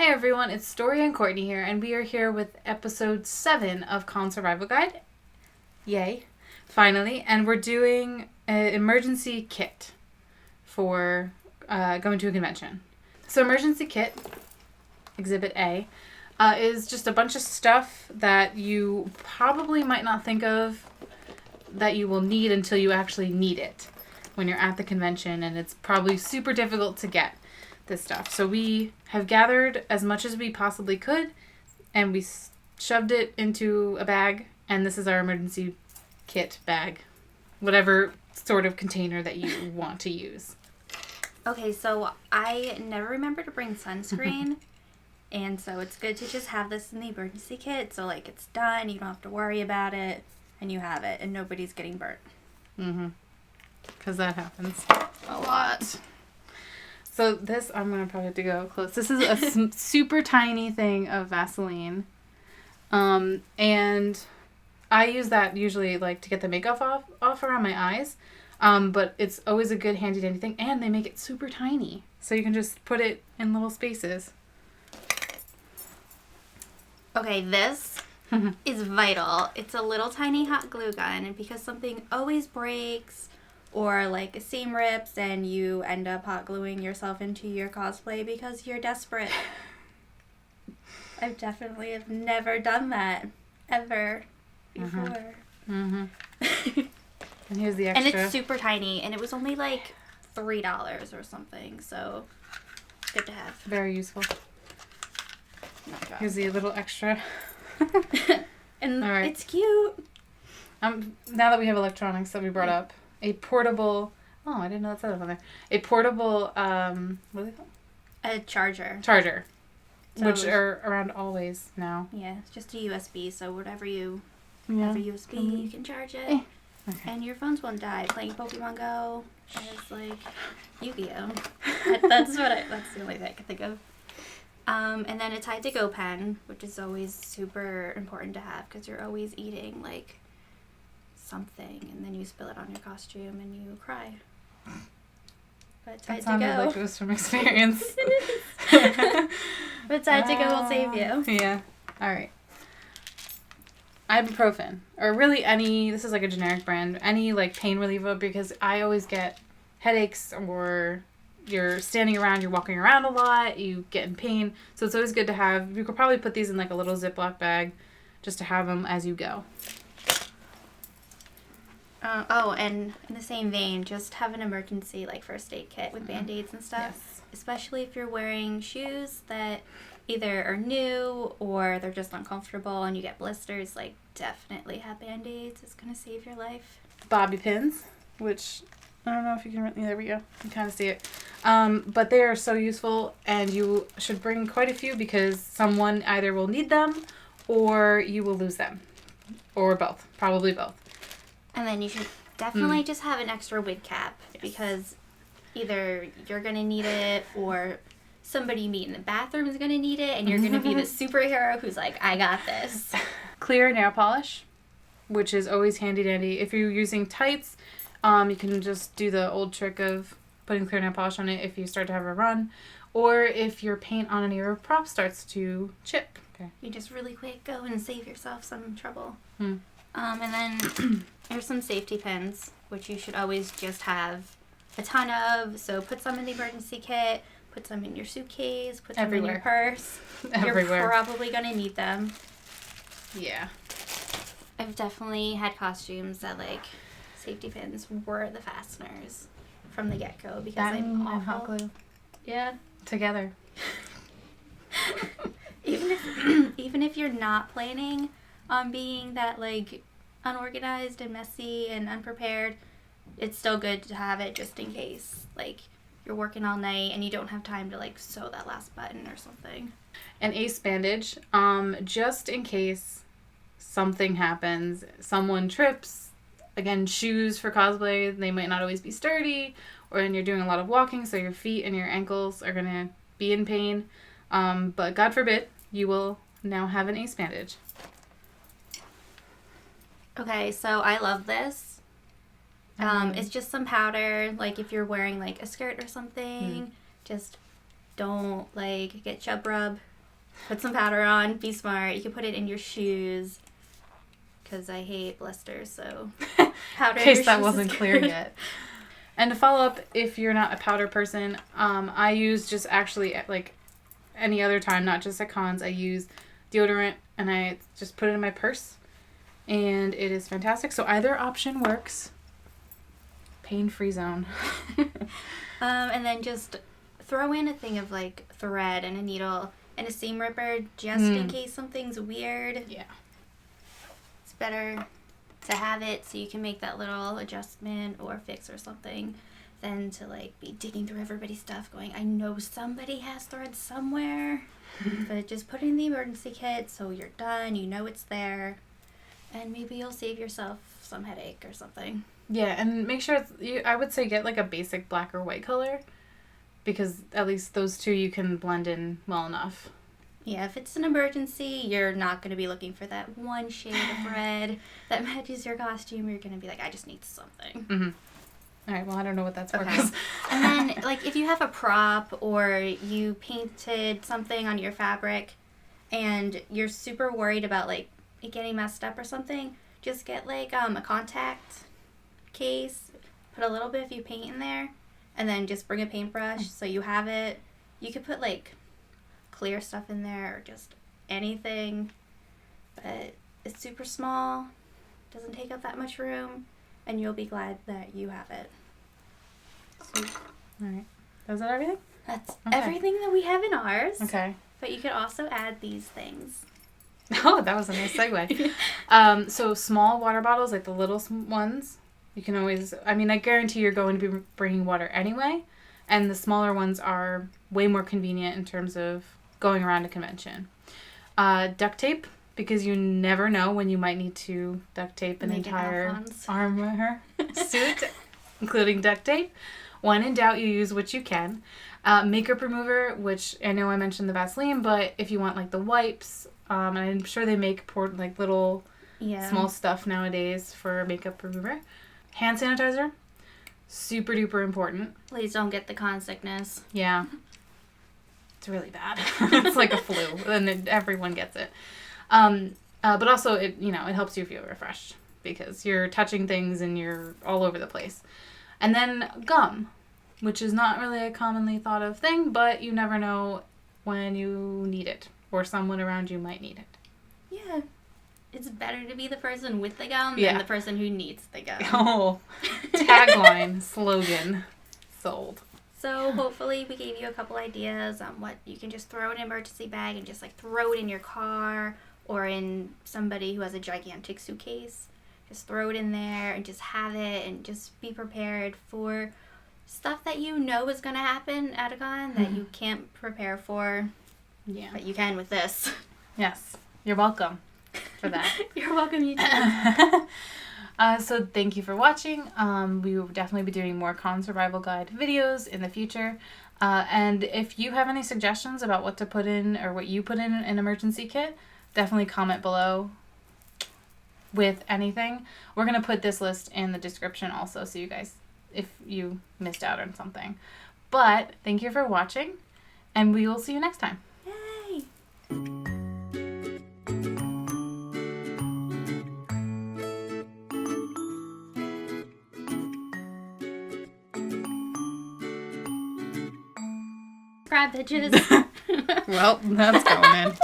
Hey everyone, it's Story and Courtney here, and we are here with episode 7 of Con Survival Guide. Yay. Finally. And we're doing an emergency kit for going to a convention. So emergency kit, Exhibit A, is just a bunch of stuff that you probably might not think of that you will need until you actually need it when you're at the convention, and it's probably super difficult to get this stuff. So we have gathered as much as we possibly could, and we shoved it into a bag, and this is our emergency kit bag. Whatever sort of container that you want to use. Okay, so I never remember to bring sunscreen, and so it's good to just have this in the emergency kit, so like it's done, you don't have to worry about it, and you have it, and nobody's getting burnt. Mm-hmm. Because that happens a lot. So this, I'm going to probably have to go close. This is a super tiny thing of Vaseline. And I use that usually like to get the makeup off around my eyes. But it's always a good handy dandy thing. And they make it super tiny. So you can just put it in little spaces. Okay, this is vital. It's a little tiny hot glue gun. And because something always breaks, or like a seam rips and you end up hot gluing yourself into your cosplay because you're desperate. I definitely have never done that ever before. Mm-hmm. And here's the extra. And it's super tiny, and it was only like $3 or something, so good to have. Very useful. Oh my God. Here's the little extra. And all right. It's cute. Now that we have electronics that we brought up, a portable, I didn't know that said it on there. A portable, what are they called? A charger. Charger, So which are around always now. Yeah, it's just a USB, so whatever you Yeah. have a USB, you can charge it. Okay. And your phones won't die. Playing Pokemon Go is like Yu-Gi-Oh. That's the only thing I can think of. And then a Tide to Go pen, which is always super important to have because you're always eating like something, and then you spill it on your costume and you cry. But Tide That to sounded Go. like it was from experience. But Tide to Go will save you. Yeah. All right. Ibuprofen, or really this is like a generic brand, any like pain reliever, because I always get headaches, or you're standing around, you're walking around a lot, you get in pain. So it's always good to have. You could probably put these in like a little Ziploc bag just to have them as you go. And in the same vein, just have an emergency like first aid kit with Band-Aids and stuff. Yes. Especially if you're wearing shoes that either are new or they're just uncomfortable and you get blisters, like definitely have Band-Aids. It's going to save your life. Bobby pins, which I don't know if you can, there we go. You can kind of see it. But they are so useful, and you should bring quite a few because someone either will need them or you will lose them, or both, probably both. And then you should definitely just have an extra wig cap because either you're going to need it or somebody you meet in the bathroom is going to need it, and you're going to be the superhero who's like, I got this. Clear nail polish, which is always handy dandy. If you're using tights, you can just do the old trick of putting clear nail polish on it if you start to have a run, or if your paint on any of your props starts to chip. Okay. You just really quick go and save yourself some trouble. Hmm. And then there's some safety pins, which you should always just have a ton of. So put some in the emergency kit, put some in your suitcase, put some in your purse. Everywhere. You're probably going to need them. Yeah. I've definitely had costumes that like safety pins were the fasteners from the get-go because I'm awful. Hot glue. Yeah. Together. Even if you're not planning on being that like unorganized and messy and unprepared, it's still good to have it just in case like you're working all night and you don't have time to like sew that last button or something. An ace bandage, just in case something happens, someone trips. Again, shoes for cosplay, they might not always be sturdy, or when you're doing a lot of walking, so your feet and your ankles are gonna be in pain. But God forbid, you will now have an ace bandage. Okay, so I love this. It's just some powder, like if you're wearing like a skirt or something, just don't like get chub rub Put some powder on. Be smart. You can put it in your shoes. Because I hate blisters, so powder In in your case that shoes wasn't is clear good. yet. And to follow up, if you're not a powder person, I use just actually like any other time, not just at cons. I use deodorant and I just put it in my purse, and it is fantastic. So either option works. Pain-free zone. And then just throw in a thing of like thread and a needle and a seam ripper just in case something's weird. Yeah. It's better to have it so you can make that little adjustment or fix or something than to like be digging through everybody's stuff going, I know somebody has thread somewhere. But just put it in the emergency kit so you're done, you know it's there, and maybe you'll save yourself some headache or something. Yeah, and make sure I would say get like a basic black or white color, because at least those two you can blend in well enough. Yeah, if it's an emergency, you're not going to be looking for that one shade of red that matches your costume. You're going to be like, I just need something. Mm-hmm. All right, well, I don't know what that's for. Okay. And then, like, if you have a prop or you painted something on your fabric and you're super worried about, like, it getting messed up or something, just get, like, a contact case, put a little bit of your paint in there, and then just bring a paintbrush so you have it. You could put, like, clear stuff in there or just anything, but it's super small, doesn't take up that much room, and you'll be glad that you have it. Sweet. All right. Is that everything? That's Okay. everything that we have in ours. Okay. But you could also add these things. Oh, that was a nice segue. So small water bottles, like the little ones, you can always, I mean, I guarantee you're going to be bringing water anyway, and the smaller ones are way more convenient in terms of going around a convention. Duct tape, because you never know when you might need to duct tape an Make an entire Alphonse. armor suit, including duct tape. When in doubt, you use what you can. Makeup remover, which I know I mentioned the Vaseline, but if you want like the wipes, and I'm sure they make like little small stuff nowadays for makeup remover. Hand sanitizer, super duper important. Please don't get the con sickness. Yeah. It's really bad. It's like a flu, and everyone gets it. But also, it helps you feel refreshed because you're touching things and you're all over the place. And then gum, which is not really a commonly thought of thing, but you never know when you need it or someone around you might need it. Yeah. It's better to be the person with the gum Yeah. than the person who needs the gum. Oh, tagline, slogan, sold. So hopefully we gave you a couple ideas on what you can just throw in an emergency bag and just like throw it in your car or in somebody who has a gigantic suitcase. Just throw it in there and just have it and just be prepared for stuff that you know is going to happen at a con that you can't prepare for. Yeah. But you can with this. Yes. You're welcome for that. You're welcome, YouTube. So thank you for watching. We will definitely be doing more con survival guide videos in the future. And if you have any suggestions about what to put in or what you put in an emergency kit, definitely comment below with anything. We're going to put this list in the description also so you guys, if you missed out on something. But thank you for watching, and we will see you next time. Yay! Subscribe, bitches. Well, that's going in.